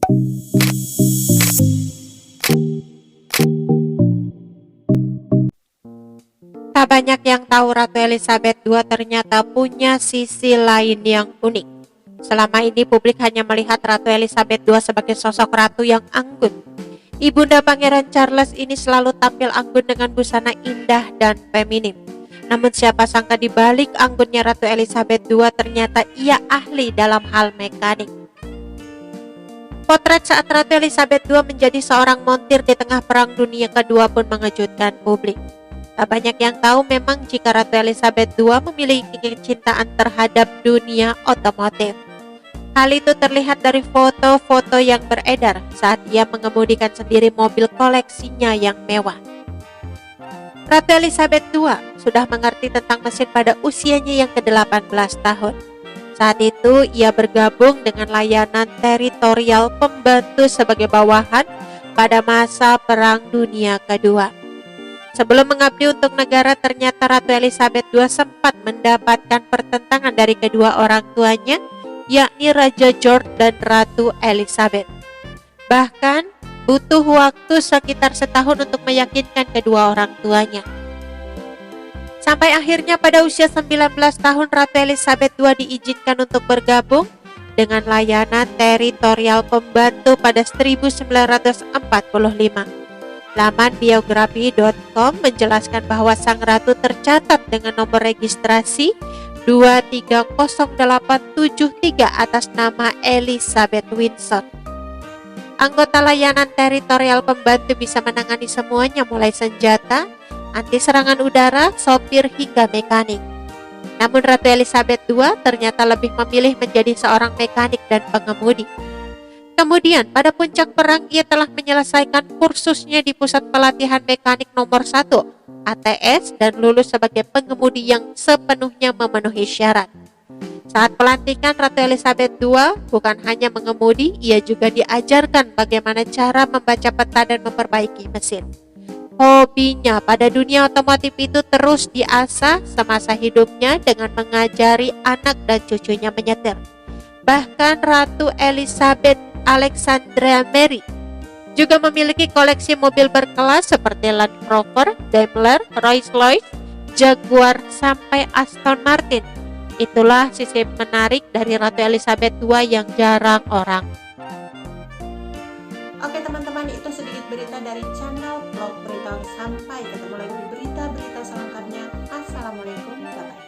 Tak banyak yang tahu Ratu Elizabeth II ternyata punya sisi lain yang unik. Selama ini publik hanya melihat Ratu Elizabeth II sebagai sosok ratu yang anggun. Ibunda Pangeran Charles ini selalu tampil anggun dengan busana indah dan feminim. Namun siapa sangka di balik anggunnya Ratu Elizabeth II ternyata ia ahli dalam hal mekanik. Potret saat Ratu Elizabeth II menjadi seorang montir di tengah Perang Dunia Kedua pun mengejutkan publik. Tak banyak yang tahu memang jika Ratu Elizabeth II memiliki kecintaan terhadap dunia otomotif. Hal itu terlihat dari foto-foto yang beredar saat ia mengemudikan sendiri mobil koleksinya yang mewah. Ratu Elizabeth II sudah mengerti tentang mesin pada usianya yang ke-18 tahun. Saat itu ia bergabung dengan layanan teritorial pembantu sebagai bawahan pada masa Perang Dunia Kedua. Sebelum mengabdi untuk negara, ternyata Ratu Elizabeth II sempat mendapatkan pertentangan dari kedua orang tuanya, yakni Raja George dan Ratu Elizabeth. Bahkan, butuh waktu sekitar setahun untuk meyakinkan kedua orang tuanya. Sampai akhirnya pada usia 19 tahun, Ratu Elizabeth II diizinkan untuk bergabung dengan layanan teritorial pembantu pada 1945. Laman biografi.com menjelaskan bahwa sang ratu tercatat dengan nomor registrasi 230873 atas nama Elizabeth Windsor. Anggota layanan teritorial pembantu bisa menangani semuanya mulai senjata, anti serangan udara, sopir hingga mekanik. Namun Ratu Elizabeth II ternyata lebih memilih menjadi seorang mekanik dan pengemudi. Kemudian, pada puncak perang, ia telah menyelesaikan kursusnya di Pusat Pelatihan Mekanik Nomor 1, ATS, dan lulus sebagai pengemudi yang sepenuhnya memenuhi syarat. Saat pelantikan Ratu Elizabeth II, bukan hanya mengemudi, ia juga diajarkan bagaimana cara membaca peta dan memperbaiki mesin. Hobinya pada dunia otomotif itu terus diasah semasa hidupnya dengan mengajari anak dan cucunya menyetir. Bahkan Ratu Elizabeth Alexandra Mary juga memiliki koleksi mobil berkelas seperti Land Rover, Daimler, Rolls-Royce, Jaguar, sampai Aston Martin. Itulah sisi menarik dari Ratu Elizabeth II yang jarang orang. Oke teman-teman, itu sedikit berita dari channel Vlog Berita. Sampai ketemu lagi di berita-berita selengkapnya. Assalamualaikum, bye-bye.